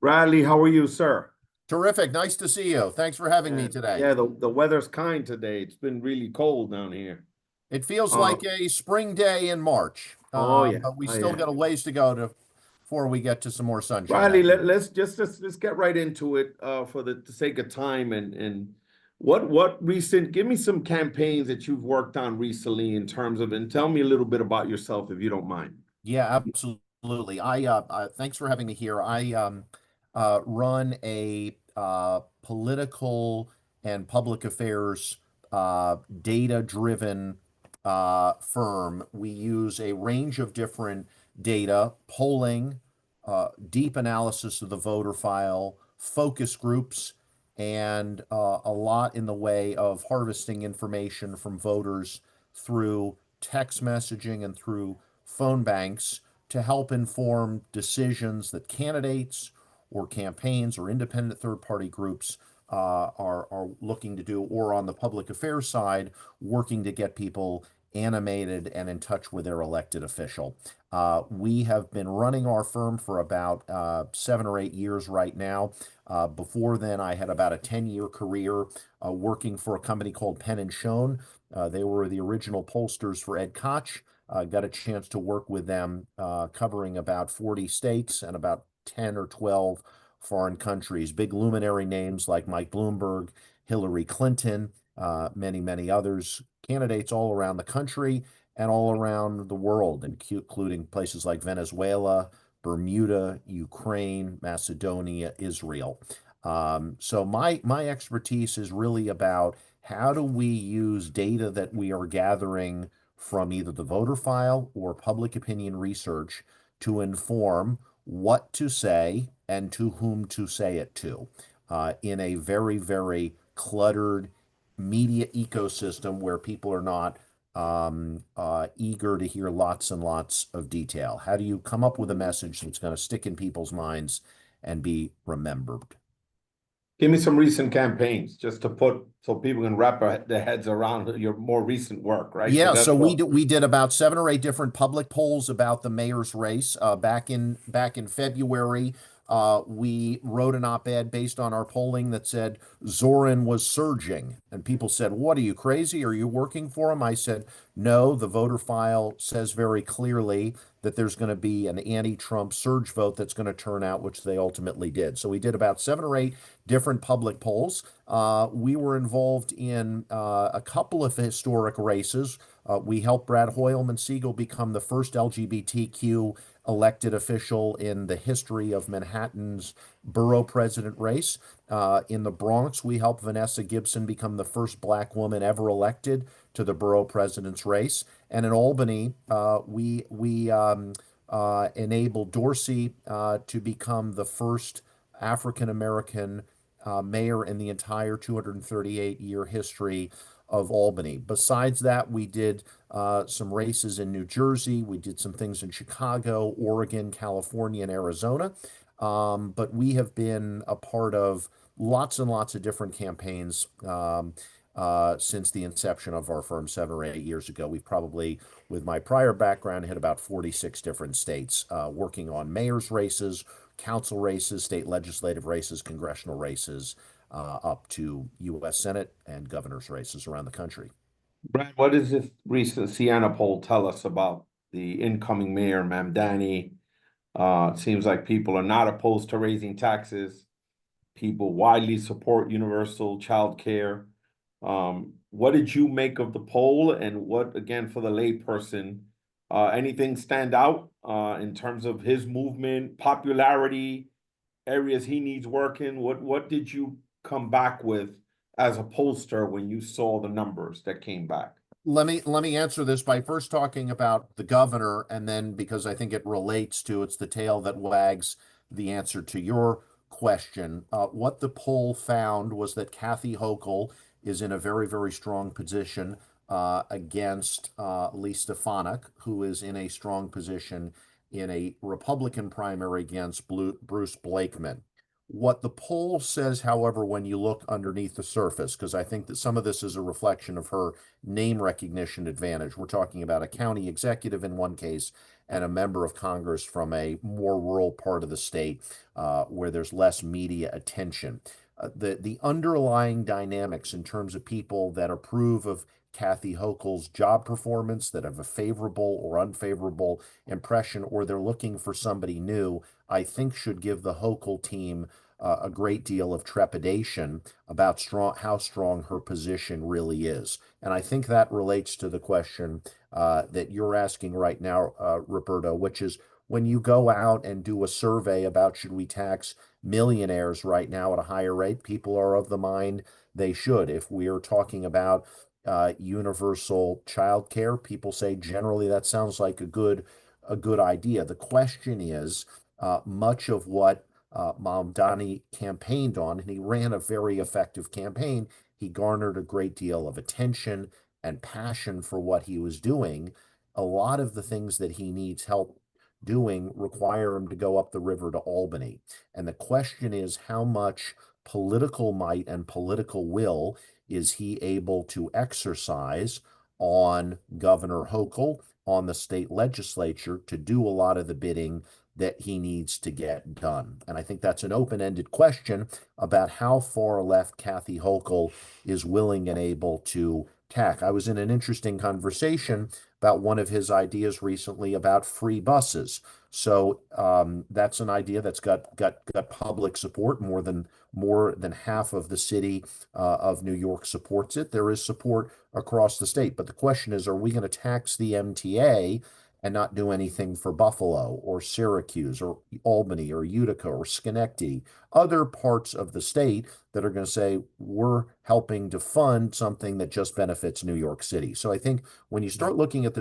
Bradley, how are you, sir? Terrific. Nice to see you. Thanks for having me And today. yeah, the weather's kind today. It's been really cold down here. It feels Uh, like a spring day in March, oh yeah, but we oh still yeah. got a ways to go before we get to some more sunshine Bradley, out here. let's get right into it for the sake of time and what recent give me some campaigns that you've worked on recently in terms of and tell me a little bit about yourself if you don't mind. Yeah, absolutely. Thanks for having me here. I run a political and public affairs data-driven firm. We use a range of different data, polling, deep analysis of the voter file, focus groups, and a lot in the way of harvesting information from voters through text messaging and through phone banks to help inform decisions that candidates or campaigns or independent third-party groups are looking to do, or on the public affairs side, working to get people animated and in touch with their elected official. We have been running our firm for about 7 or 8 years right now. Before then, I had about a 10-year career working for a company called Penn and Schoen. They were the original pollsters for Ed Koch. Got a chance to work with them, covering about 40 states and about 10 or 12 foreign countries. Big luminary names like Mike Bloomberg, Hillary Clinton, many, many others, candidates all around the country and all around the world, including places like Venezuela, Bermuda, Ukraine, Macedonia, Israel. So my expertise is really about how do we use data that we are gathering from either the voter file or public opinion research to inform what to say and to whom to say it to in a very, very cluttered media ecosystem where people are not eager to hear lots and lots of detail. How do you come up with a message that's going to stick in people's minds and be remembered? Give me some recent campaigns just to put so people can wrap their heads around your more recent work, right? Because Yeah, that's so what we did about 7 or 8 different public polls about the mayor's race back in February. We wrote an op-ed based on our polling that said Zohran was surging, and people said, "What, are you crazy? Are you working for him?" I said, "No, the voter file says very clearly that there's going to be an anti-Trump surge vote that's going to turn out," which they ultimately did. So we did about 7 or 8 different public polls. We were involved in a couple of historic races. We helped Brad Hoylman-Siegel become the first LGBTQ elected official in the history of Manhattan's borough president race. In the Bronx, we helped Vanessa Gibson become the first black woman ever elected to the borough president's race. And in Albany, we enabled Dorsey to become the first African American mayor in the entire 238-year history of Albany. Besides that, we did some races in New Jersey. We did some things in Chicago, Oregon, California, and Arizona. But we have been a part of lots and lots of different campaigns since the inception of our firm 7 or 8 years ago. We've probably, with my prior background, hit about 46 different states, working on mayor's races, council races, state legislative races, congressional races, up to U.S. Senate and governor's races around the country. Brad, what does this recent Siena poll tell us about the incoming mayor, Mamdani? It seems like people are not opposed to raising taxes. People widely support universal child care. What did you make of the poll, and what, again, for the layperson, anything stand out in terms of his movement, popularity, areas he needs work in? What did you come back with as a pollster when you saw the numbers that came back? Let me answer this by first talking about the governor, and then, because I think it relates to, it's the tail that wags the answer to your question. What the poll found was that Kathy Hochul is in a very, very strong position against Lee Stefanik, who is in a strong position in a Republican primary against Bruce Blakeman. What the poll says, however, when you look underneath the surface, because I think that some of this is a reflection of her name recognition advantage. We're talking about a county executive in one case and a member of Congress from a more rural part of the state where there's less media attention. The underlying dynamics in terms of people that approve of Kathy Hochul's job performance, that have a favorable or unfavorable impression, or they're looking for somebody new, I think should give the Hochul team a great deal of trepidation about how strong her position really is. And I think that relates to the question that you're asking right now, Roberto, which is when you go out and do a survey about should we tax millionaires right now at a higher rate, people are of the mind they should. If we are talking about universal child care, people say generally that sounds like a good idea. The question is much of what Mamdani campaigned on, and he ran a very effective campaign. He garnered a great deal of attention and passion for what he was doing. A lot of the things that he needs help doing require him to go up the river to Albany. And the question is how much political might and political will is he able to exercise on Governor Hochul, on the state legislature to do a lot of the bidding that he needs to get done. And I think that's an open-ended question about how far left Kathy Hochul is willing and able to tack. I was in an interesting conversation about one of his ideas recently about free buses. So that's an idea that's got public support. More than half of the city of New York supports it. There is support across the state. But the question is, are we going to tax the MTA and not do anything for Buffalo or Syracuse or Albany or Utica or Schenectady, other parts of the state that are going to say, we're helping to fund something that just benefits New York City? So I think when you start looking at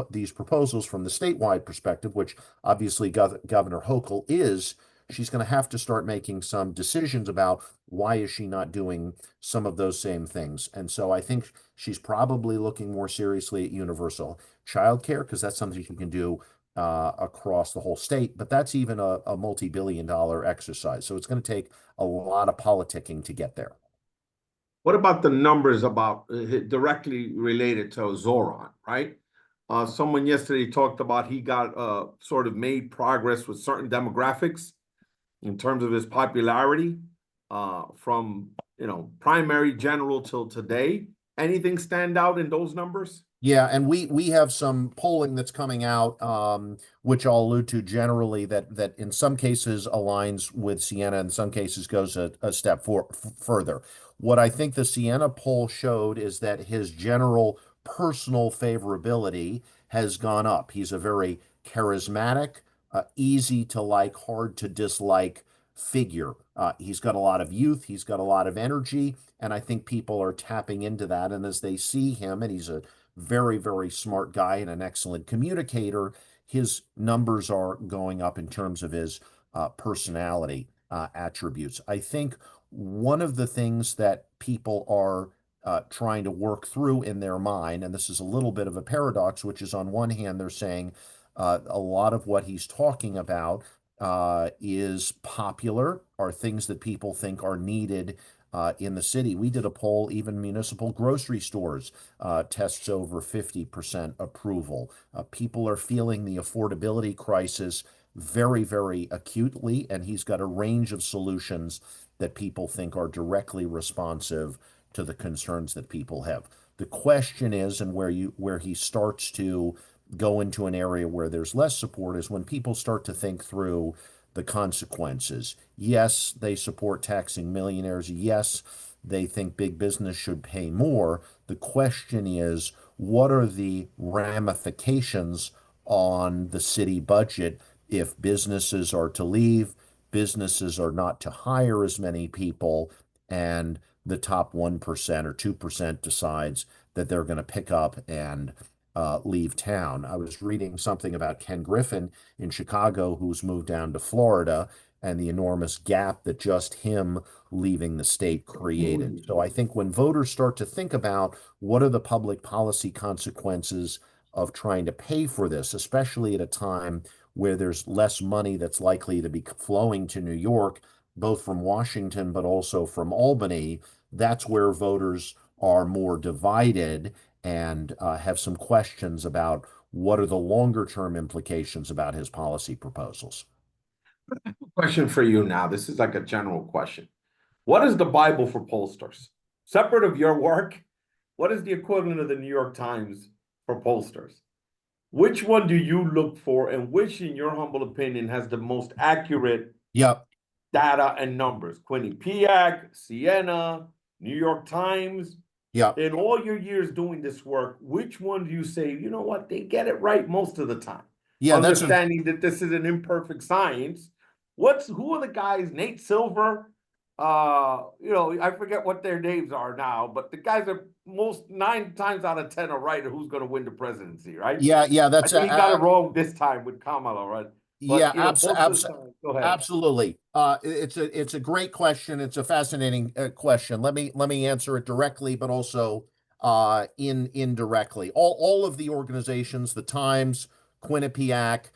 these proposals from the statewide perspective, which obviously Governor Hochul is, she's going to have to start making some decisions about why is she not doing some of those same things. And so I think she's probably looking more seriously at universal childcare because that's something you can do across the whole state. But that's even a multi-billion-dollar exercise. So it's going to take a lot of politicking to get there. What about the numbers about directly related to Zohran, right? Someone yesterday talked about he got sort of made progress with certain demographics in terms of his popularity from primary general till today. Anything stand out in those numbers? Yeah, and we have some polling that's coming out, which I'll allude to generally that in some cases aligns with Siena, in some cases goes a step further. What I think the Siena poll showed is that his general personal favorability has gone up. He's a very charismatic, easy to like, hard to dislike figure. He's got a lot of youth, he's got a lot of energy, and I think people are tapping into that. And as they see him, and he's a very, very smart guy and an excellent communicator, his numbers are going up in terms of his personality attributes. I think one of the things that people are trying to work through in their mind, and this is a little bit of a paradox, which is on one hand, they're saying a lot of what he's talking about is popular, are things that people think are needed in the city. We did a poll, even municipal grocery stores tests over 50% approval. People are feeling the affordability crisis very, very acutely, and he's got a range of solutions that people think are directly responsive to the concerns that people have. The question is, and where he starts to go into an area where there's less support, is when people start to think through the consequences. Yes, they support taxing millionaires. Yes, they think big business should pay more. The question is, what are the ramifications on the city budget if businesses are to leave, businesses are not to hire as many people, and the top 1% or 2% decides that they're going to pick up and leave town? I was reading something about Ken Griffin in Chicago, who's moved down to Florida, and the enormous gap that just him leaving the state created. So I think when voters start to think about what are the public policy consequences of trying to pay for this, especially at a time where there's less money that's likely to be flowing to New York, both from Washington but also from Albany, that's where voters are more divided and have some questions about what are the longer term implications about his policy proposals? Question for you now. This is like a general question. What is the Bible for pollsters? Separate of your work, what is the equivalent of the New York Times for pollsters? Which one do you look for, and which, in your humble opinion, has the most accurate Yep. data and numbers? Quinnipiac, Siena, New York Times. Yep. In all your years doing this work, which one do you say, you know what, they get it right most of the time? Yeah, that's a Understanding that this is an imperfect science. Who are the guys? Nate Silver, I forget what their names are now, but the guys are most 9 times out of 10 are right who's going to win the presidency, right? yeah, I that's think he got it wrong this time with Kamala, right? yeah, But most of the time, go ahead. absolutely. It's a great question. It's a fascinating question. Let me answer it directly, but also indirectly. All of the organizations, the Times, Quinnipiac,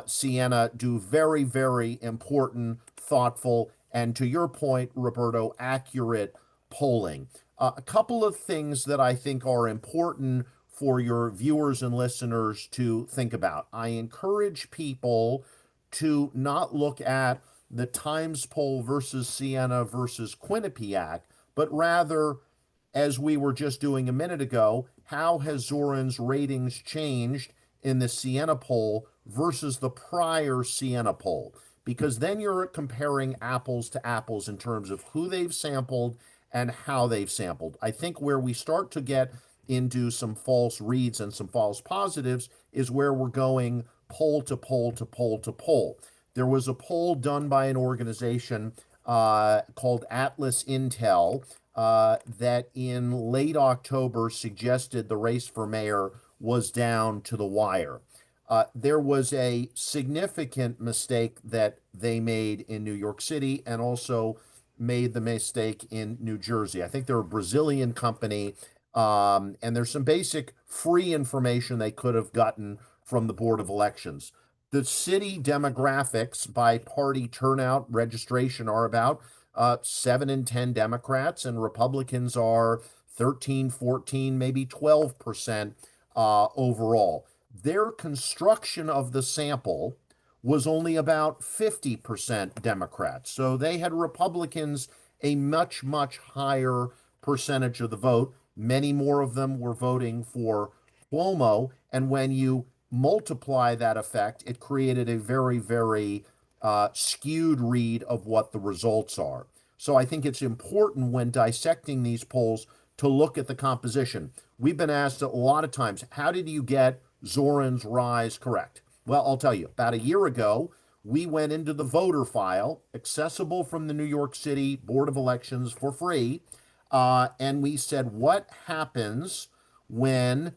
Siena, do very, very important, thoughtful, and to your point, Roberto, accurate polling. A couple of things that I think are important for your viewers and listeners to think about. I encourage people to not look at the Times poll versus Siena versus Quinnipiac, but rather, as we were just doing a minute ago, how has Zohran's ratings changed in the Siena poll versus the prior Siena poll? Because then you're comparing apples to apples in terms of who they've sampled and how they've sampled. I think where we start to get into some false reads and some false positives is where we're going poll to poll to poll to poll. There was a poll done by an organization called Atlas Intel that in late October suggested the race for mayor was down to the wire. There was a significant mistake that they made in New York City and also made the mistake in New Jersey. I think they're a Brazilian company, and there's some basic free information they could have gotten from the Board of Elections. The city demographics by party turnout registration are about 7 in 10 Democrats, and Republicans are 13, 14, maybe 12% overall. Their construction of the sample was only about 50% Democrats. So they had Republicans a much, much higher percentage of the vote. Many more of them were voting for Cuomo. And when you multiply that effect, it created a very, very skewed read of what the results are. So I think it's important when dissecting these polls to look at the composition. We've been asked a lot of times, how did you get Zohran's rise correct? Well, I'll tell you, about a year ago, we went into the voter file, accessible from the New York City Board of Elections for free, and we said, what happens when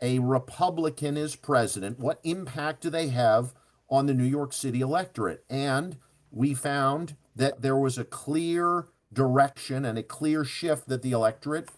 a Republican is president? What impact do they have on the New York City electorate? And we found that there was a clear direction and a clear shift that the electorate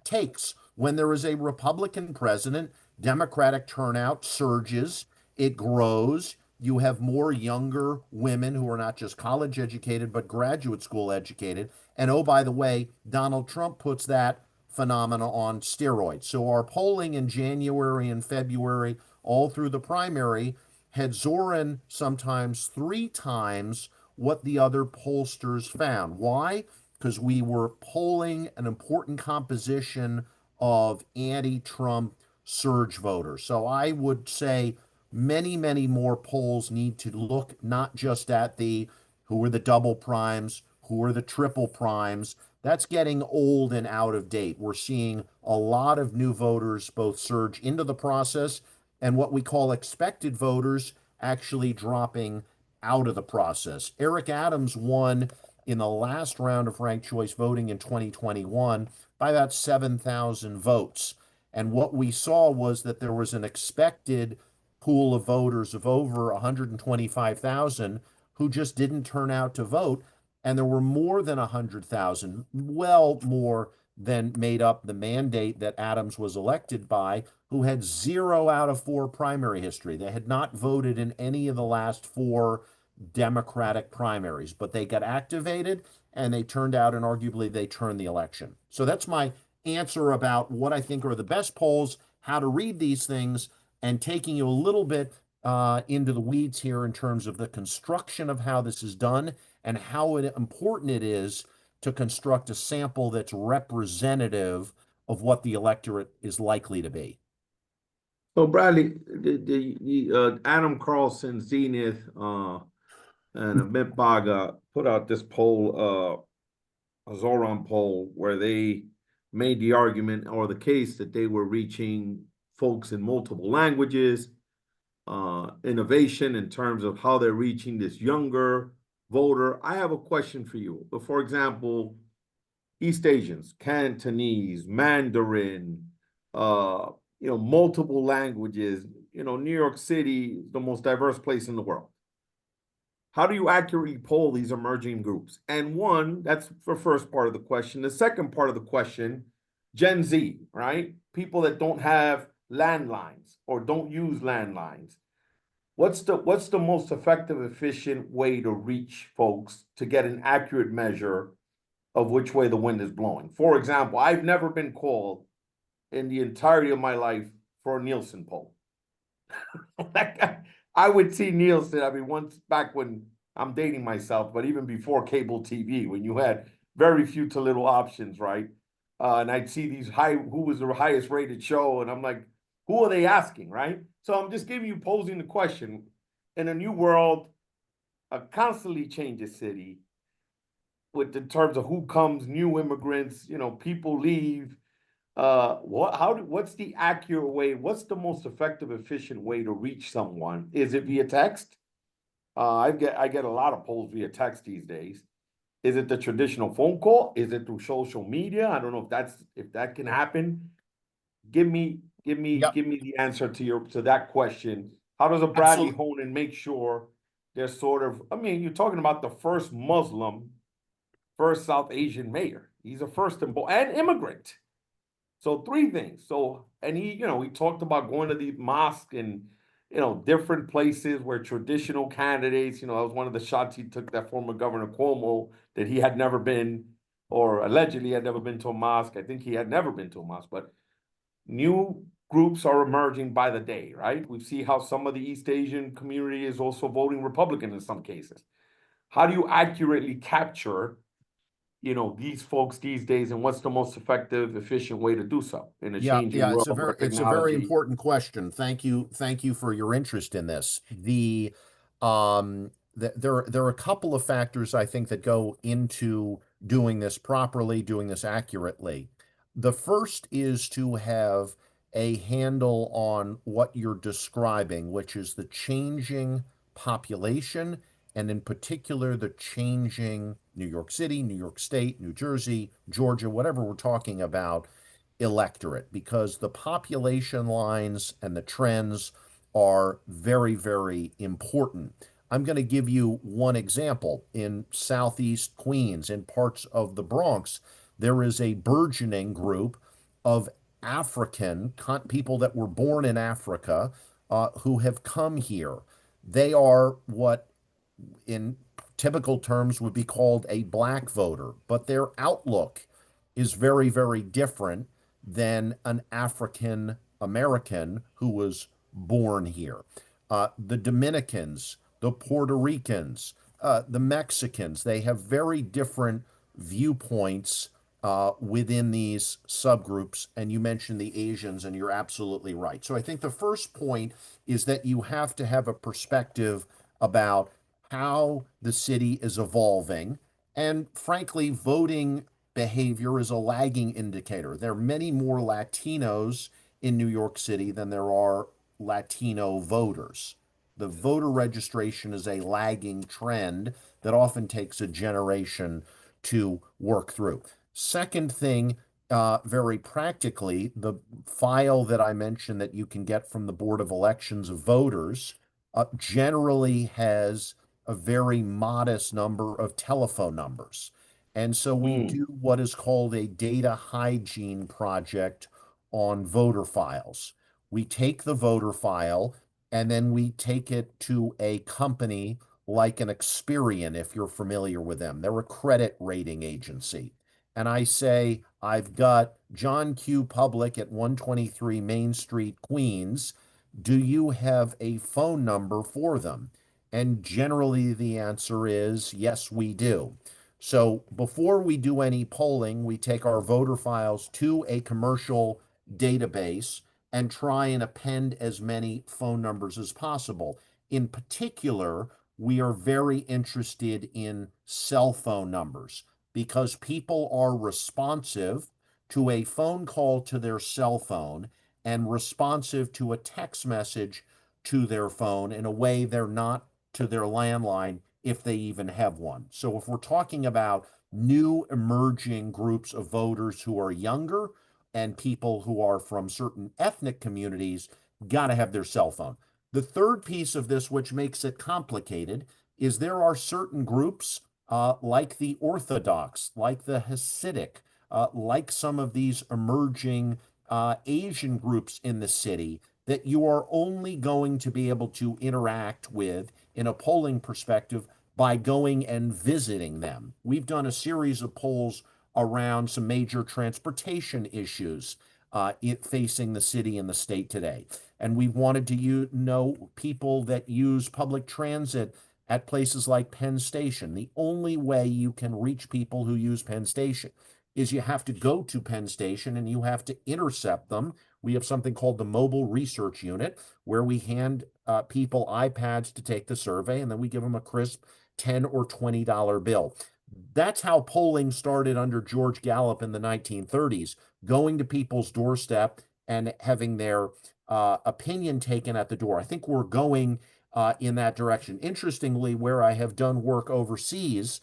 takes. When there is a Republican president, Democratic turnout surges, it grows. You have more younger women who are not just college educated, but graduate school educated. And oh, by the way, Donald Trump puts that phenomena on steroids. So our polling in January and February, all through the primary, had Zohran sometimes 3 times what the other pollsters found. Why? Because we were polling an important composition of anti-Trump surge voters. So I would say many, many more polls need to look not just at the who are the double primes, who are the triple primes. That's getting old and out of date. We're seeing a lot of new voters both surge into the process and what we call expected voters actually dropping out of the process. Eric Adams won in the last round of ranked choice voting in 2021 by about 7,000 votes. And what we saw was that there was an expected pool of voters of over 125,000 who just didn't turn out to vote. And there were more than 100,000, well more than made up the mandate that Adams was elected by, who had 0 out of 4 primary history. They had not voted in any of the last 4 Democratic primaries, but they got activated and they turned out, and arguably they turned the election. So that's my answer about what I think are the best polls, how to read these things, and taking you a little bit into the weeds here in terms of the construction of how this is done and how important it is to construct a sample that's representative of what the electorate is likely to be. So Bradley, Adam Carlson, Zenith, and Amit Baga put out this poll, a Zohran poll, where they made the argument or the case that they were reaching folks in multiple languages, innovation in terms of how they're reaching this younger voter. I have a question for you. For example, East Asians, Cantonese, Mandarin, multiple languages. New York City is the most diverse place in the world. How do you accurately poll these emerging groups? And one, that's the first part of the question. The second part of the question, Gen Z, right? People that don't have landlines or don't use landlines. What's the most effective, efficient way to reach folks to get an accurate measure of which way the wind is blowing? For example, I've never been called in the entirety of my life for a Nielsen poll. I would see Nielsen, I mean, once back when I'm dating myself, but even before cable TV, when you had very few to little options, right? And I'd see these who was the highest rated show, and I'm like, who are they asking, right? So I'm just giving you, posing the question. In a new world, a constantly changes city, with in terms of who comes, new immigrants, people leave. What's the accurate way? What's the most effective, efficient way to reach someone? Is it via text? I get a lot of polls via text these days. Is it the traditional phone call? Is it through social media? I don't know if that can happen. Give me Yep, the answer to that question. How does a Bradley absolutely. Honan make sure they're sort of, I mean, you're talking about the first Muslim, first South Asian mayor. He's a first and immigrant. So three things. So, and he talked about going to the mosque and, different places where traditional candidates, that was one of the shots he took, that former Governor Cuomo, that he had never been, or allegedly had never been to a mosque. I think he had never been to a mosque, but new groups are emerging by the day, right? We see how some of the East Asian community is also voting Republican in some cases. How do you accurately capture these folks these days, and what's the most effective, efficient way to do so in a Yeah, changing yeah, world where it's a very technology? important question. Thank you for your interest in this. There are a couple of factors I think that go into doing this properly, doing this accurately. The first is to have a handle on what you're describing, which is the changing population, and in particular the changing New York City, New York State, New Jersey, Georgia, whatever we're talking about, electorate, because the population lines and the trends are very, very important. I'm going to give you one example. In Southeast Queens, in parts of the Bronx, there is a burgeoning group of African people that were born in Africa who have come here. They are what in typical terms would be called a black voter, but their outlook is very, very different than an African American who was born here. The Dominicans, the Puerto Ricans, the Mexicans, they have very different viewpoints within these subgroups. And you mentioned the Asians, and you're absolutely right. So I think the first point is that you have to have a perspective about how the city is evolving. And frankly, voting behavior is a lagging indicator. There are many more Latinos in New York City than there are Latino voters. The voter registration is a lagging trend that often takes a generation to work through. Second thing, very practically, the file that I mentioned that you can get from the Board of Elections of Voters generally has a very modest number of telephone numbers. And so we Mm. do what is called a data hygiene project on voter files. We take the voter file and then we take it to a company like an Experian, if you're familiar with them. They're a credit rating agency. And I say, I've got John Q. Public at 123 Main Street, Queens. do you have a phone number for them? And generally the answer is yes, we do. So before we do any polling, we take our voter files to a commercial database and try and append as many phone numbers as possible. In particular, we are very interested in cell phone numbers because people are responsive to a phone call to their cell phone and responsive to a text message to their phone in a way they're not to their landline if they even have one. So if we're talking about new emerging groups of voters who are younger and people who are from certain ethnic communities, got to have their cell phone. The third piece of this, which makes it complicated, is there are certain groups like the Orthodox, like the Hasidic, like some of these emerging Asian groups in the city that you are only going to be able to interact with in a polling perspective by going and visiting them. We've done a series of polls around some major transportation issues facing the city and the state today. And we wanted to know people that use public transit at places like Penn Station. The only way you can reach people who use Penn Station is you have to go to Penn Station and you have to intercept them. We have something called the Mobile Research Unit, where we hand people iPads to take the survey, and then we give them a crisp $10 or $20 bill. That's how polling started under George Gallup in the 1930s, going to people's doorstep and having their opinion taken at the door. I think we're going in that direction. Interestingly, where I have done work overseas,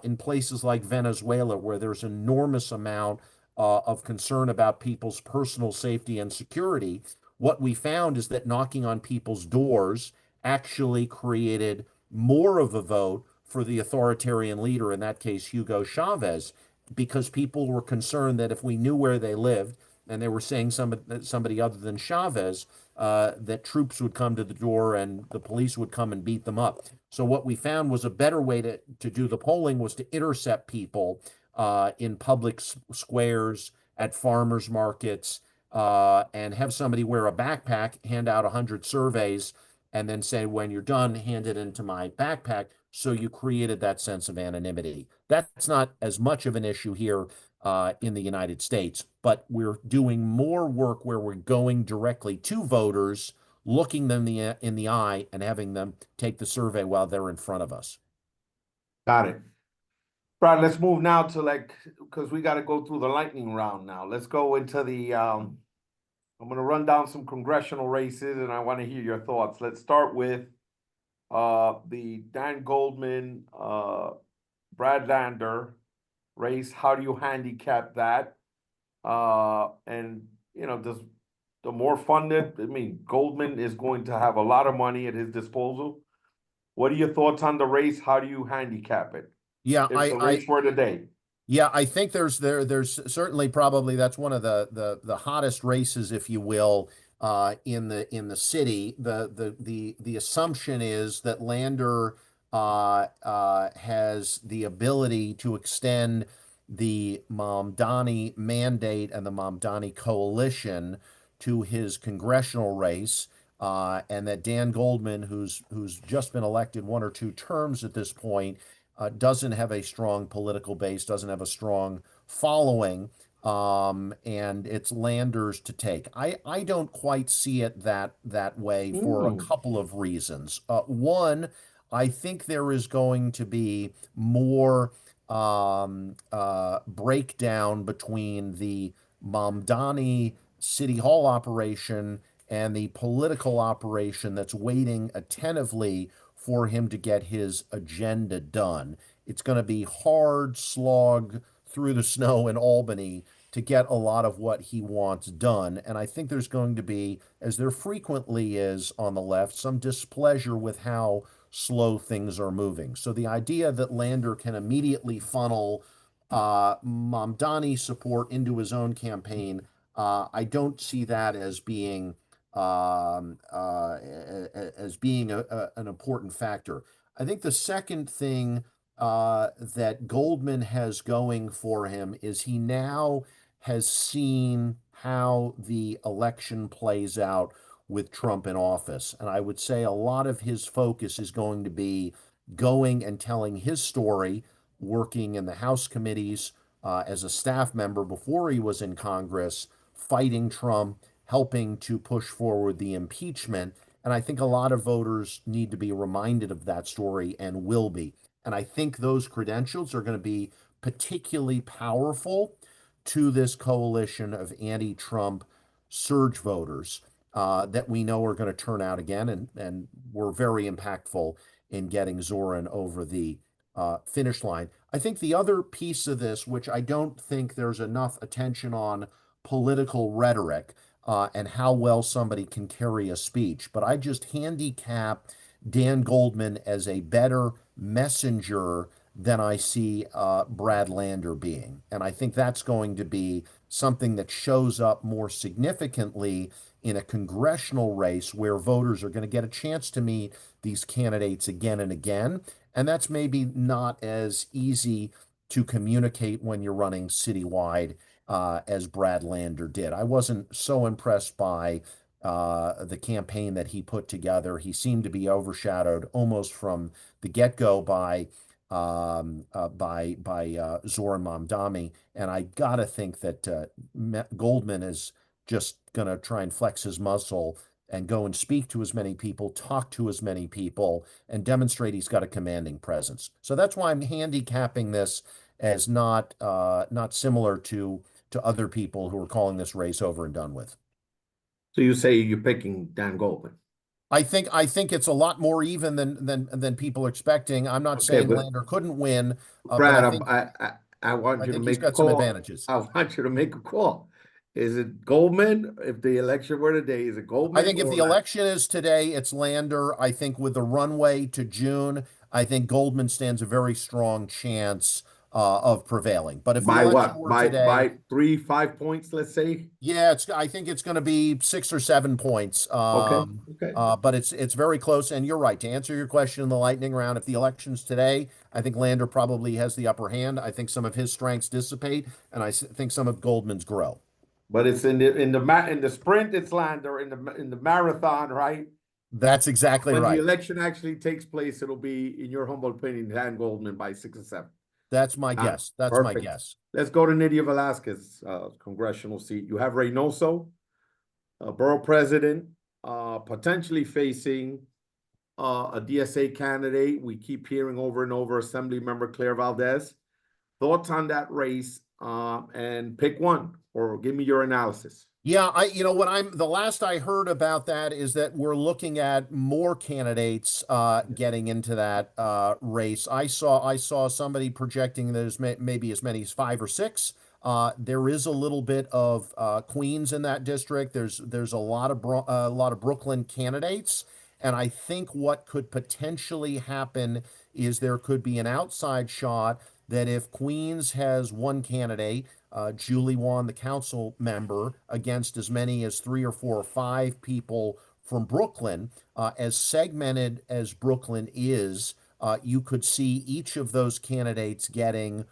in places like Venezuela, where there's enormous amount of concern about people's personal safety and security, what we found is that knocking on people's doors actually created more of a vote for the authoritarian leader, in that case, Hugo Chavez, because people were concerned that if we knew where they lived and they were saying somebody other than Chavez, that troops would come to the door and the police would come and beat them up. So what we found was a better way to do the polling was to intercept people in public squares, at farmers markets, and have somebody wear a backpack, hand out 100 surveys, and then say, when you're done, hand it into my backpack. So you created that sense of anonymity. That's not as much of an issue here in the United States, but we're doing more work where we're going directly to voters, looking them in the eye, and having them take the survey while they're in front of us. Got it. Brad, let's move now to because we got to go through the lightning round now. Let's go into I'm going to run down some congressional races and I want to hear your thoughts. Let's start with the Dan Goldman, Brad Lander race. How do you handicap that? And, does the more funded, Goldman is going to have a lot of money at his disposal. What are your thoughts on the race? How do you handicap it? Yeah, It's the race for the day. Yeah, I think there's certainly probably that's one of the hottest races, if you will, in the city. The assumption is that Lander has the ability to extend the Mamdani mandate and the Mamdani coalition to his congressional race, and that Dan Goldman, who's just been elected one or two terms at this point, doesn't have a strong political base, doesn't have a strong following, and it's Landers to take. I don't quite see it that way for a couple of reasons. One, I think there is going to be more breakdown between the Mamdani City Hall operation and the political operation that's waiting attentively for him to get his agenda done. It's going to be hard slog through the snow in Albany to get a lot of what he wants done. And I think there's going to be, as there frequently is on the left, some displeasure with how slow things are moving. So the idea that Lander can immediately funnel Mamdani support into his own campaign, I don't see that as being an important factor. I think the second thing that Goldman has going for him is he now has seen how the election plays out with Trump in office. And I would say a lot of his focus is going to be going and telling his story, working in the House committees as a staff member before he was in Congress, fighting Trump, helping to push forward the impeachment. And I think a lot of voters need to be reminded of that story and will be. And I think those credentials are going to be particularly powerful to this coalition of anti Trump surge voters that we know are going to turn out again and were very impactful in getting Zohran over the finish line. I think the other piece of this, which I don't think there's enough attention on political rhetoric and how well somebody can carry a speech, but I just handicap Dan Goldman as a better messenger than I see Brad Lander being. And I think that's going to be something that shows up more significantly in a congressional race where voters are going to get a chance to meet these candidates again and again. And that's maybe not as easy to communicate when you're running citywide as Brad Lander did. I wasn't so impressed by the campaign that he put together. He seemed to be overshadowed almost from the get-go by Zohran Mamdani, and I gotta think that Goldman is just gonna try and flex his muscle and go and speak to as many people, talk to as many people, and demonstrate he's got a commanding presence. So that's why I'm handicapping this as not similar to other people who are calling this race over and done with. So you say you're picking Dan Goldman. I think it's a lot more even than people are expecting. I'm not Okay, saying but Lander couldn't win, but Brad, I want I you to think he's make a got some call. advantages. I want you to make a call. Is it Goldman? If the election were today, is it I Goldman think if or the election is today, it's Lander. I think with the runway to June, I think Goldman stands a very strong chance of prevailing. But if the by election what? were today, By 3, 5 points, let's say. yeah, I think it's going to be 6 or 7 points. Okay, okay. But it's very close. And you're right. To answer your question in the lightning round, if the election's today, I think Lander probably has the upper hand. I think some of his strengths dissipate, and think some of Goldman's grow. But it's in the sprint, it's Lander. In the marathon, right? That's exactly When the right. election actually takes place, it'll be, in your humble opinion, Dan Goldman by 6 or 7. That's my guess. That's my Perfect. guess. Let's go to Nydia Velasquez, congressional seat. You have Reynoso, borough president, potentially facing a DSA candidate. We keep hearing over and over, Assembly Member Claire Valdez. Thoughts on that race, and pick one, or give me your analysis. Yeah, the last I heard about that is that we're looking at more candidates getting into that race. I saw somebody projecting there's maybe as many as 5 or 6. There is a little bit of Queens in that district. There's a lot of Brooklyn candidates, and I think what could potentially happen is there could be an outside shot that if Queens has one candidate, Julie won the council member against as many as 3 or 4 or 5 people from Brooklyn. As segmented as Brooklyn is, you could see each of those candidates getting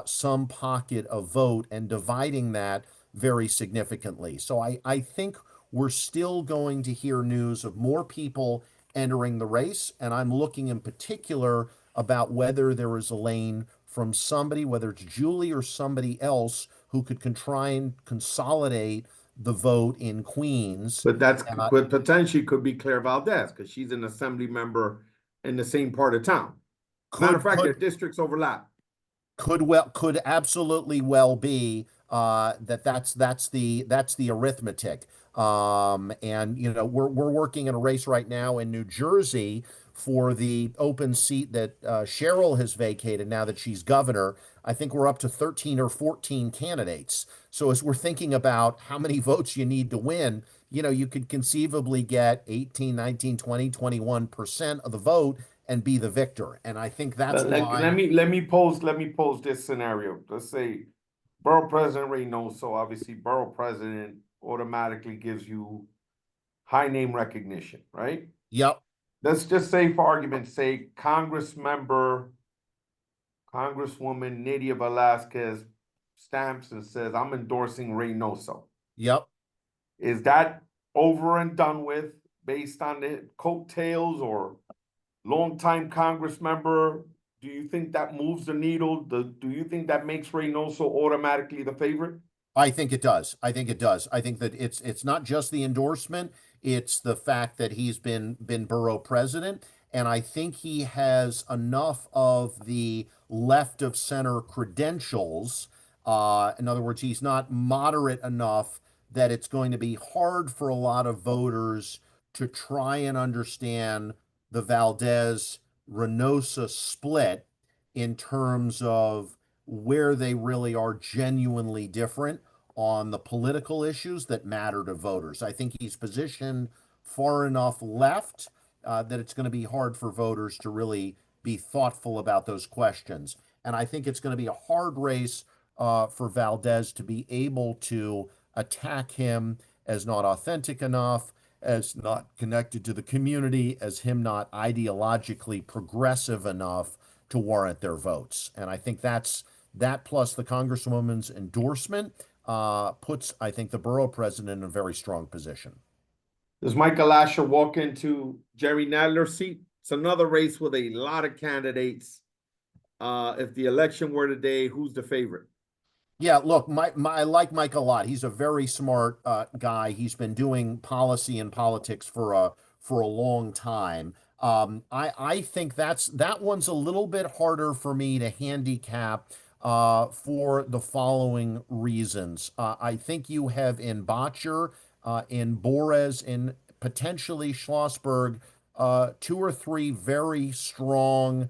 some pocket of vote and dividing that very significantly. So I think we're still going to hear news of more people entering the race, and I'm looking in particular about whether there is a lane from somebody, whether it's Julie or somebody else, who could try and consolidate the vote in Queens. But that's And could potentially could be Claire Valdez, because she's an assembly member in the same part of town. Matter of fact, their districts overlap. could absolutely well be that's the arithmetic. And we're working in a race right now in New Jersey for the open seat that Cheryl has vacated now that she's governor. I think we're up to 13 or 14 candidates. So as we're thinking about how many votes you need to win, you could conceivably get 18, 19, 20, 21% of the vote and be the victor. And I think that's why. Let me pose this scenario. Let's say borough president Reynoso, obviously borough president automatically gives you high name recognition, right? Yep. Let's just say, for argument's sake, Congresswoman Nydia Velasquez stamps and says, I'm endorsing Reynoso. Yep. Is that over and done with based on the coattails or longtime Congress member? Do you think that moves the needle? Do you think that makes Reynoso automatically the favorite? I think it does. I think it does. I think that it's not just the endorsement, it's the fact that he's been borough president, and I think he has enough of the left of center credentials. In other words, he's not moderate enough that it's going to be hard for a lot of voters to try and understand the Valdez Reynosa split in terms of where they really are genuinely different on the political issues that matter to voters. I think he's positioned far enough left that it's going to be hard for voters to really be thoughtful about those questions. And I think it's going to be a hard race for Valdez to be able to attack him as not authentic enough, as not connected to the community, as him not ideologically progressive enough to warrant their votes. And I think that plus the Congresswoman's endorsement puts, I think, the borough president in a very strong position. Does Michael Asher walk into Jerry Nadler's seat? It's another race with a lot of candidates. If the election were today, who's the favorite? Yeah, look, I like Mike a lot. He's a very smart guy. He's been doing policy and politics for a long time. I think that one's a little bit harder for me to handicap for the following reasons. I think you have in Botcher, in Borez, in potentially Schlossberg, two or three very strong,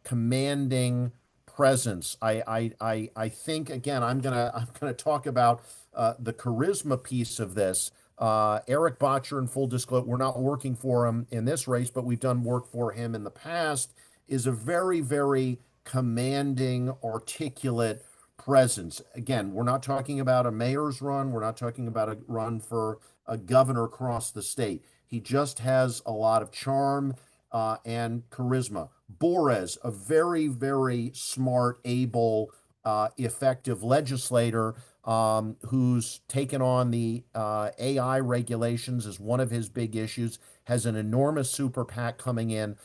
commanding presence. I think again I'm gonna talk about the charisma piece of this. Eric Botcher, in full disclosure, we're not working for him in this race, but we've done work for him in the past. Is a very commanding, articulate presence. Again, we're not talking about a mayor's run. We're not talking about a run for a governor across the state. He just has a lot of charm and charisma. Borez, a very smart, able, effective legislator who's taken on the AI regulations as one of his big issues, has an enormous super PAC coming in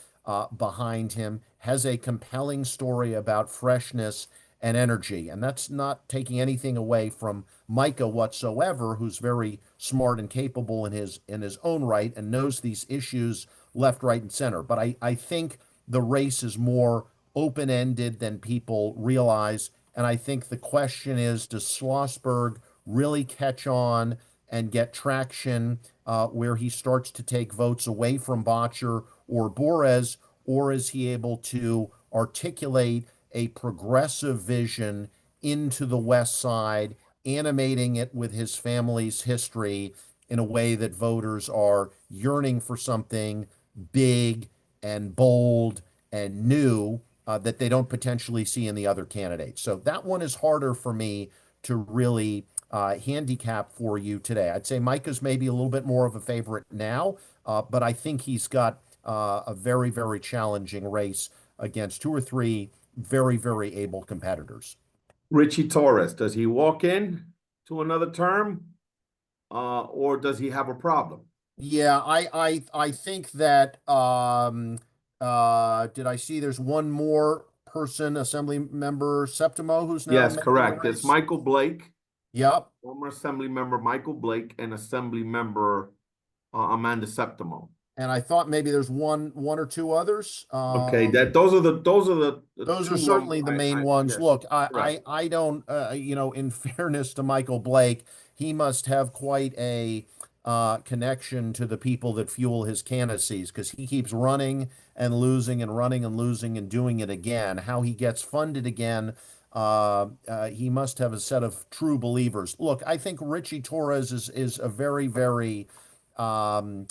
behind him, has a compelling story about freshness and energy. And that's not taking anything away from Micah whatsoever, who's very smart and capable in his own right and knows these issues left, right, and center. But I think the race is more open ended than people realize. And I think the question is, does Schlossberg really catch on and get traction where he starts to take votes away from Botcher or Borez, or is he able to articulate a progressive vision into the West Side, animating it with his family's history in a way that voters are yearning for something big and bold and new that they don't potentially see in the other candidates. So that one is harder for me to really handicap for you today. I'd say Micah's maybe a little bit more of a favorite now, but I think he's got a very challenging race against two or three very able competitors. Richie Torres, does he walk in to another term, or does he have a problem? Yeah, I think that did I see there's one more person, Assembly Member Septimo, who's now Yes, making the correct. It's race? Michael Blake, Yep. former Assembly Member Michael Blake, and Assembly Member Amanda Septimo. And I thought maybe there's one or two others. Okay, that those are the Those are two. certainly the main ones. Yes, Look, correct. I don't, in fairness to Michael Blake, he must have quite a connection to the people that fuel his candidacies because he keeps running and losing and running and losing and doing it again. How he gets funded again, he must have a set of true believers. Look, I think Richie Torres is a very um,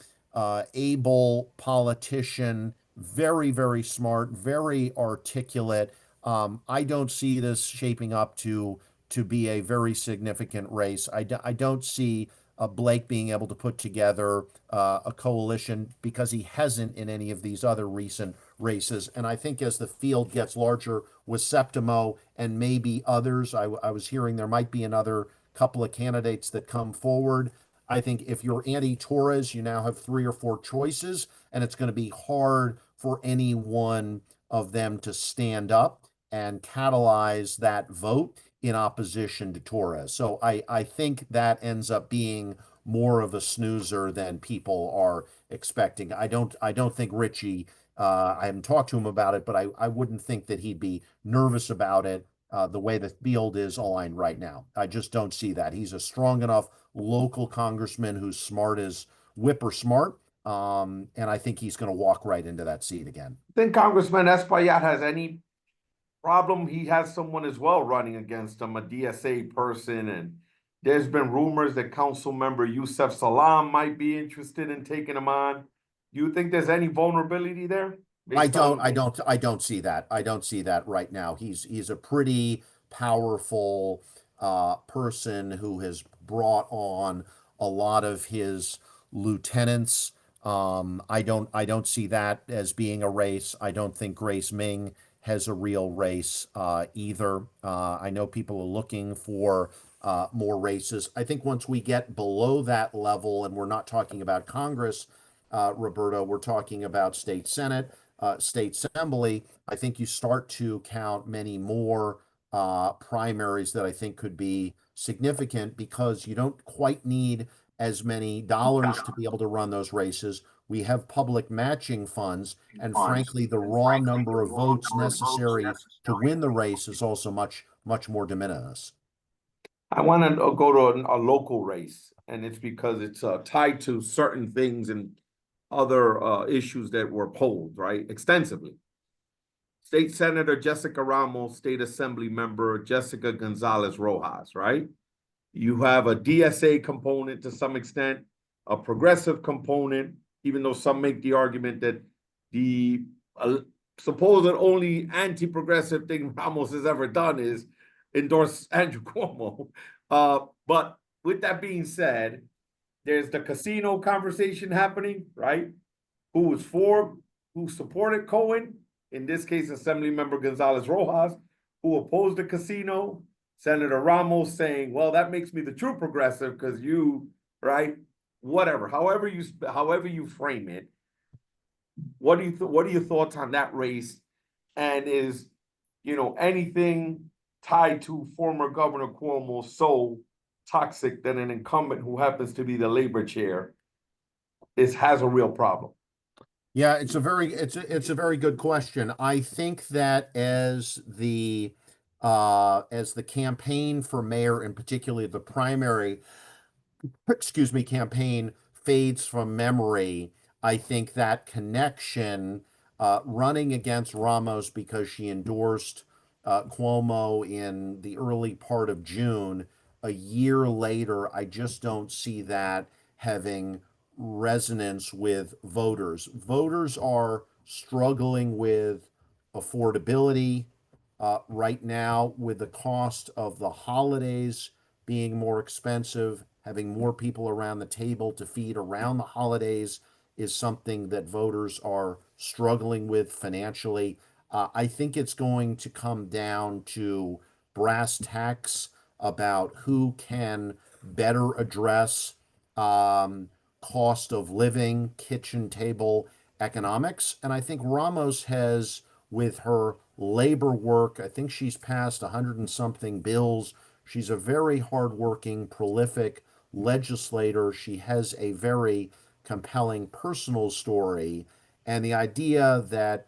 able politician, very smart, very articulate. I don't see this shaping up to be a very significant race. I don't see Blake being able to put together a coalition because he hasn't in any of these other recent races. And I think as the field gets larger with Septimo and maybe others, I was hearing there might be another couple of candidates that come forward. I think if you're anti-Torres, you now have three or four choices, and it's going to be hard for any one of them to stand up and catalyze that vote in opposition to Torres. So I think that ends up being more of a snoozer than people are expecting. I don't think Richie. I haven't talked to him about it, but I wouldn't think that he'd be nervous about it. The way the field is aligned right now, I just don't see that. He's a strong enough local congressman who's smart as whipper smart, and I think he's going to walk right into that seat again. Think Congressman Espaillat has any problem? He has someone as well running against him, a DSA person, and there's been rumors that Council Member Youssef Salam might be interested in taking him on. Do you think there's any vulnerability there I based don't, on? I don't, I don't see that. I don't see that right now. He's a pretty powerful person who has brought on a lot of his lieutenants. I don't see that as being a race. I don't think Grace Ming has a real race either. I know people are looking for more races. I think once we get below that level, and we're not talking about Congress, Roberto, we're talking about state Senate, state assembly. I think you start to count many more primaries that I think could be significant because you don't quite need as many dollars to be able to run those races. We have public matching funds, and frankly, the raw number of votes necessary to win the race is also much, much more de minimis. I want to go to a local race, and it's because it's tied to certain things and other issues that were polled, right, extensively. State Senator Jessica Ramos, State Assembly Member Jessica Gonzalez Rojas, right? You have a DSA component to some extent, a progressive component, even though some make the argument that the supposed only anti-progressive thing Ramos has ever done is endorse Andrew Cuomo. But with that being said, there's the casino conversation happening, right? Who was for, who supported Cohen, in this case, Assembly Member Gonzalez Rojas, who opposed the casino. Senator Ramos saying, well, that makes me the true progressive because you, right? Whatever, however you frame it. What are your thoughts on that race? And is, anything tied to former Governor Cuomo so toxic that an incumbent who happens to be the labor chair has a real problem? Yeah, it's a very good question. I think that as the campaign for mayor, and particularly the primary, excuse me, campaign fades from memory, I think that connection, running against Ramos because she endorsed Cuomo in the early part of June, a year later, I just don't see that having resonance with voters. Voters are struggling with affordability right now, with the cost of the holidays being more expensive. Having more people around the table to feed around the holidays is something that voters are struggling with financially. I think it's going to come down to brass tacks about who can better address um, cost of living, kitchen table economics. And I think Ramos has, with her labor work, I think she's passed 100 and something bills. She's a very hardworking, prolific legislator. She has a very compelling personal story. And the idea that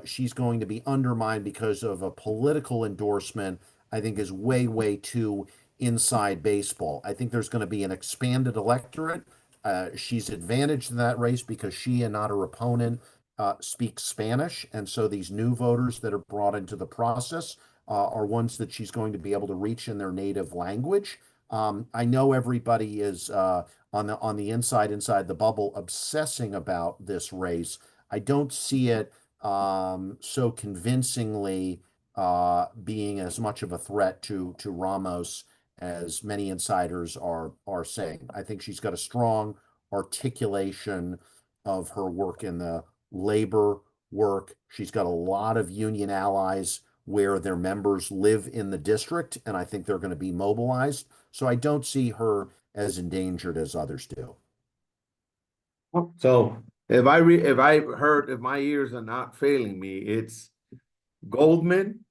she's going to be undermined because of a political endorsement, I think, is way, way too inside baseball. I think there's going to be an expanded electorate. She's advantaged in that race because she and not her opponent speak Spanish. And so these new voters that are brought into the process are ones that she's going to be able to reach in their native language. I know everybody is on the inside the bubble obsessing about this race. I don't see it so convincingly being as much of a threat to Ramos as many insiders are saying. I think she's got a strong articulation of her work in the labor work. She's got a lot of union allies where their members live in the district, and I think they're going to be mobilized. So I don't see her as endangered as others do. So if if my ears are not failing me, it's Goldman,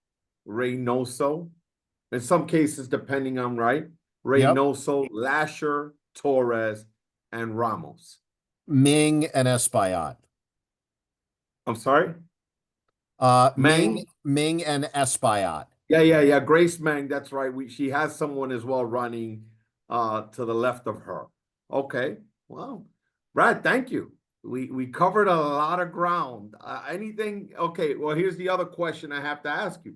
Reynoso, in some cases, depending on right, Yep. Reynoso, Lasher, Torres, and Ramos. Ming and Espaillat. I'm sorry? Ming, Mang. Ming and Espaillat. Yeah. Grace Mang, that's right. She has someone as well running to the left of her. Okay. Well, Brad, thank you. We covered a lot of ground. Anything? Okay. Well, here's the other question I have to ask you.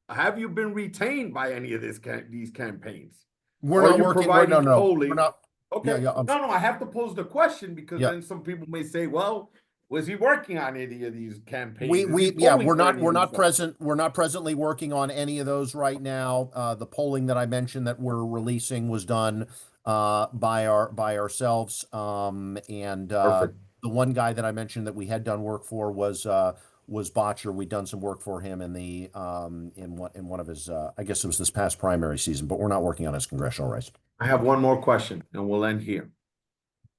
Have you been retained by any of these campaigns? We're Or are not you working. We're no, providing no. We're polling? not. Yeah, Okay. yeah. No, I have to pose the question because Yeah. then some people may say, well, was he working on any of these We campaigns? Is he we yeah, polling for any we're of these not folks? present. We're not presently working on any of those right now. The polling that I mentioned that we're releasing was done by ourselves. And Perfect. the one guy that I mentioned that we had done work for was Botcher. We'd done some work for him in the in one of his I guess it was this past primary season, but we're not working on his congressional race. I have one more question and we'll end here.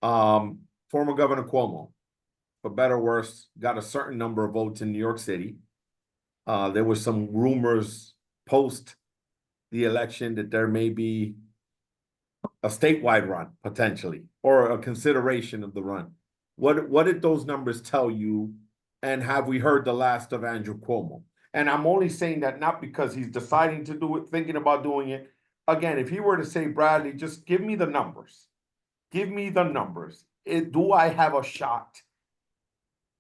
Former Governor Cuomo, for better or worse, got a certain number of votes in New York City. There was some rumors post the election that there may be a statewide run potentially, or a consideration of the run. What did those numbers tell you? And have we heard the last of Andrew Cuomo? And I'm only saying that not because he's deciding to do it, thinking about doing it. Again, if he were to say, Bradley, just give me the numbers. Give me the numbers. Do I have a shot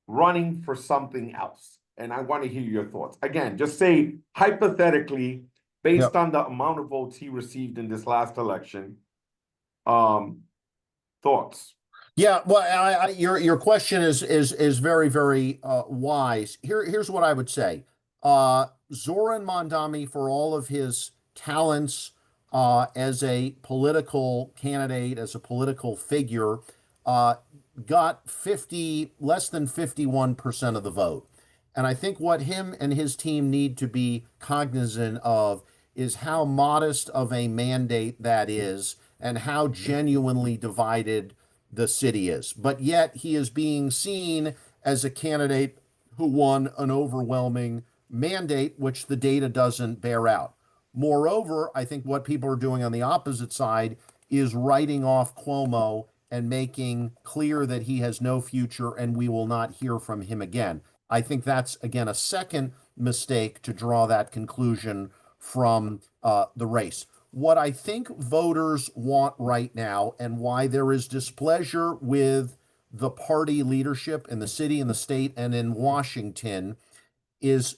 running for something else? And I want to hear your thoughts. Again, just say hypothetically, based Yep. on the amount of votes he received in this last election, um, thoughts. Yeah, well, your question is very very wise. Here's what I would say. Zoran Mamdani, for all of his talents as a political candidate, as a political figure, uh, got 50 less than 51% of the vote. And I think what him and his team need to be cognizant of is how modest of a mandate that is and how genuinely divided the city is. But yet he is being seen as a candidate who won an overwhelming mandate, which the data doesn't bear out. Moreover, I think what people are doing on the opposite side is writing off Cuomo and making clear that he has no future and we will not hear from him again. I think that's, again, a second mistake to draw that conclusion from the race. What I think voters want right now and why there is displeasure with the party leadership in the city and the state and in Washington is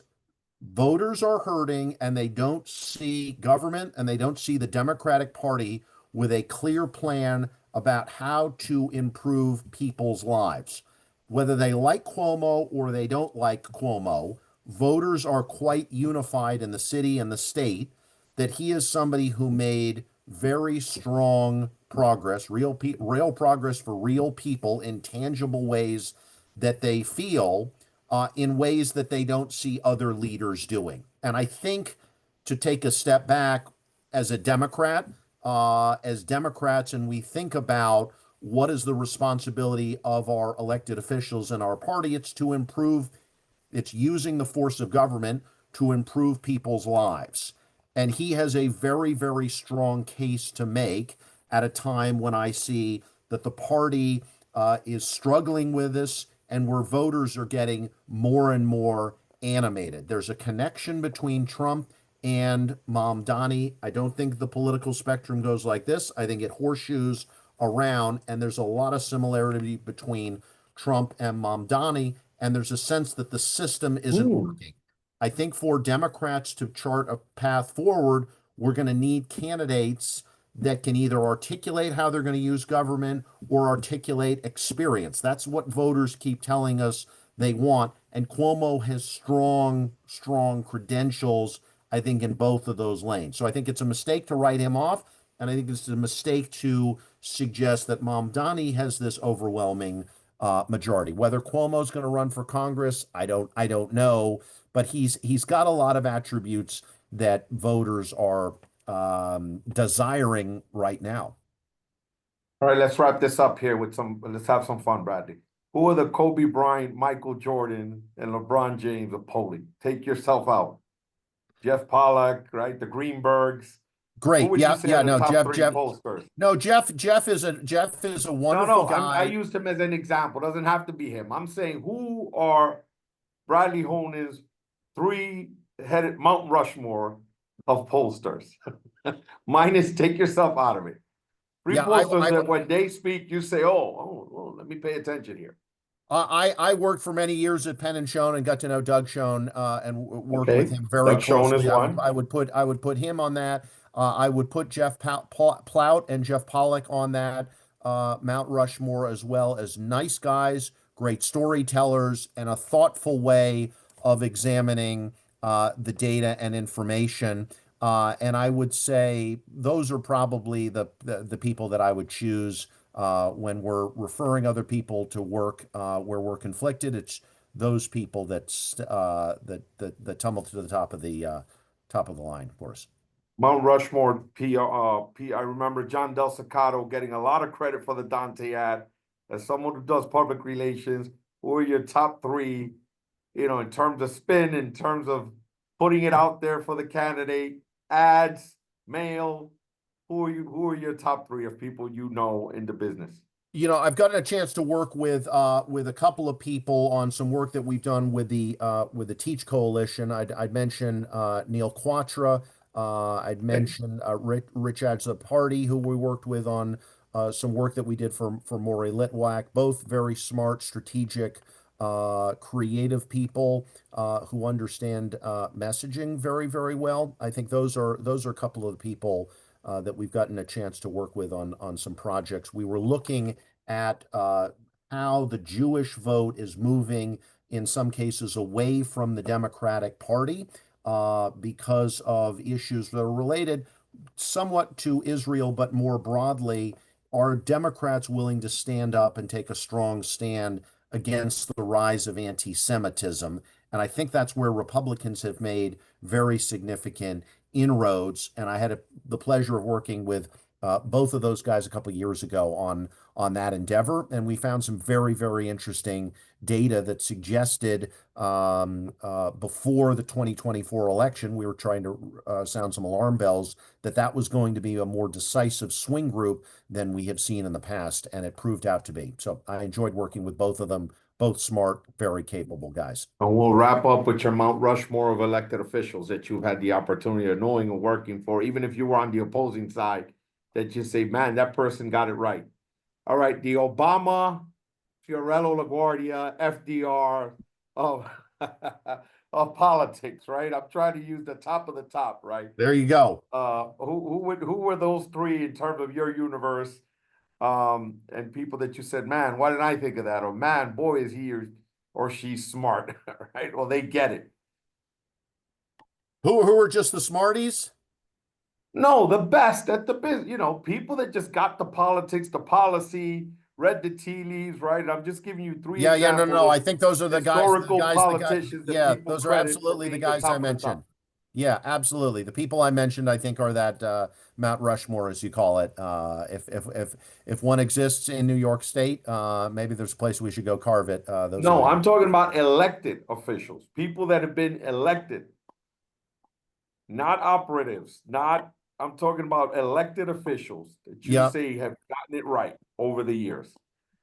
voters are hurting and they don't see government and they don't see the Democratic Party with a clear plan about how to improve people's lives. Whether they like Cuomo or they don't like Cuomo, voters are quite unified in the city and the state that he is somebody who made very strong progress, real progress for real people in tangible ways that they feel in ways that they don't see other leaders doing. And I think to take a step back as a Democrat, as Democrats, and we think about what is the responsibility of our elected officials in our party, it's to improve, it's using the force of government to improve people's lives. And he has a very, very strong case to make at a time when I see that the party is struggling with this and where voters are getting more and more animated. There's a connection between Trump and Mamdani. I don't think the political spectrum goes like this. I think it horseshoes around, and there's a lot of similarity between Trump and Mamdani, and there's a sense that the system isn't Ooh. working. I think for Democrats to chart a path forward, we're going to need candidates that can either articulate how they're going to use government or articulate experience. That's what voters keep telling us they want. And Cuomo has strong, strong credentials, I think, in both of those lanes. So I think it's a mistake to write him off. And I think it's a mistake to suggest that Mamdani has this overwhelming majority. Whether Cuomo's going to run for Congress, I don't know, but he's got a lot of attributes that voters are desiring right now. All right, let's wrap this up here with let's have some fun, Bradley. Who are the Kobe Bryant, Michael Jordan, and LeBron James of polling? Take yourself out. Jeff Pollock, right? The Greenbergs. Who Great. would you Yeah, say yeah, are the no, top Jeff, three Jeff, pollsters? no, Jeff is a No, wonderful no, I guy. used him as an example. Doesn't have to be him. I'm saying who are Bradley Honan's three-headed Mount Rushmore of pollsters? Minus, take yourself out of it. Three Yeah, pollsters that when they speak, you say, oh, let me pay attention here. I worked for many years at Penn and Schoen and got to know Doug Schoen and worked with Okay, him very Doug Schoen is closely. one. I would put him on that. I would put Plout and Jeff Pollock on that Mount Rushmore, as well as nice guys, great storytellers, and a thoughtful way of examining the data and information. And I would say those are probably the people that I would choose when we're referring other people to work where we're conflicted. It's those people that tumble to the top of the line for us. Mount Rushmore, I remember John Del Staccato getting a lot of credit for the Dante ad. As someone who does public relations, who are your top three, in terms of spin, in terms of putting it out there for the candidate, ads, mail, who are your top three of people you know in the business? I've gotten a chance to work with a couple of people on some work that we've done with the Teach Coalition. I'd mention Neil Quatra. I'd Okay. mention Rich Party, who we worked with on some work that we did for Maury Litwack. Both very smart, strategic, creative people who understand messaging very, very well. I think those are a couple of the people that we've gotten a chance to work with on some projects. We were looking at how the Jewish vote is moving in some cases away from the Democratic Party because of issues that are related somewhat to Israel, but more broadly, are Democrats willing to stand up and take a strong stand against the rise of anti-Semitism? And I think that's where Republicans have made very significant inroads. And I had the pleasure of working with both of those guys a couple of years ago on that endeavor, and we found some very, very interesting data that suggested before the 2024 election, we were trying to sound some alarm bells that was going to be a more decisive swing group than we have seen in the past, and it proved out to be. So I enjoyed working with both of them, both smart, very capable guys. And we'll wrap up with your Mount Rushmore of elected officials that you've had the opportunity of knowing and working for, even if you were on the opposing side, that you say, man, that person got it right. All right, the Obama, Fiorello LaGuardia, FDR of of politics, right? I'm trying to use the top of the top, right? There you go. Who were those three in terms of your universe? And people that you said, man, why didn't I think of that? Or man, boy, is he or she's smart, right? Well, they get it. Who are just the smarties? No, the best at the business, people that just got the politics, the policy, read the tea leaves, right? I'm just giving you three Yeah, yeah, no, examples no. of I think those are historical the guys. politicians that Yeah, people those are credit for absolutely the being the guys I top of the mentioned. top. Yeah, absolutely. The people I mentioned, I think, are that Mount Rushmore, as you call it. If one exists in New York State, maybe there's a place we should go carve it. Those are No, the I'm talking about elected officials, people that have been elected, not operatives, not, I'm talking about elected officials that you yeah, say have gotten it right over the years,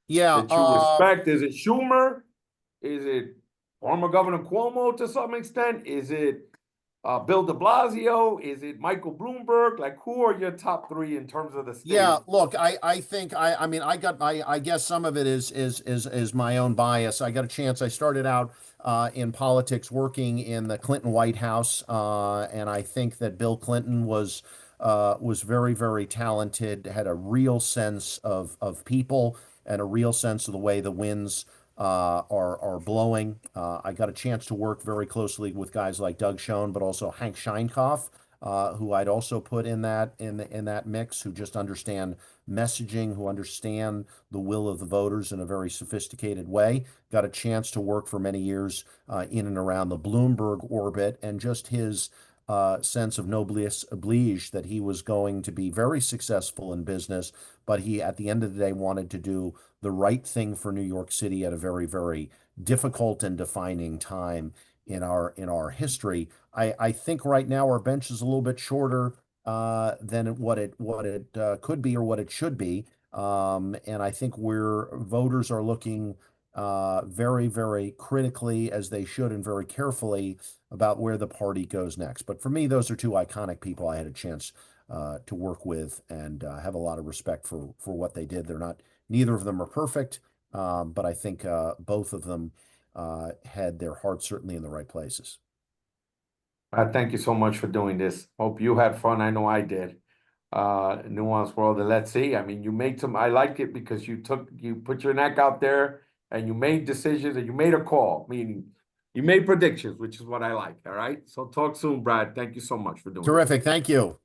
yeah. that you respect. Is it Schumer? Is it former Governor Cuomo to some extent? Is it Bill de Blasio? Is it Michael Bloomberg? Like, who are your top three in terms of the Yeah, state? look, I think I mean I guess some of it is my own bias. I got a chance. I started out in politics working in the Clinton White House, and I think that Bill Clinton was very, very talented, had a real sense of people and a real sense of the way the winds are blowing. I got a chance to work very closely with guys like Doug Schoen, but also Hank Scheinkopf, who I'd also put in that mix, who just understand messaging, who understand the will of the voters in a very sophisticated way. Got a chance to work for many years in and around the Bloomberg orbit, and just his sense of noblesse oblige that he was going to be very successful in business, but he, at the end of the day, wanted to do the right thing for New York City at a very, very difficult and defining time in our history. I think right now our bench is a little bit shorter than what it could be or what it should be. And I think voters are looking very, very critically, as they should, and very carefully about where the party goes next. But for me, those are two iconic people I had a chance to work with and have a lot of respect for what they did. Neither of them are perfect, but I think both of them had their hearts certainly in the right places. Thank you so much for doing this. Hope you had fun. I know I did. Nuance World, and let's see. I mean, you made some, I like it because you put your neck out there and you made decisions and you made a call, meaning you made predictions, which is what I like. All right. So talk soon, Brad. Thank you so much for doing it. Terrific. Thank you.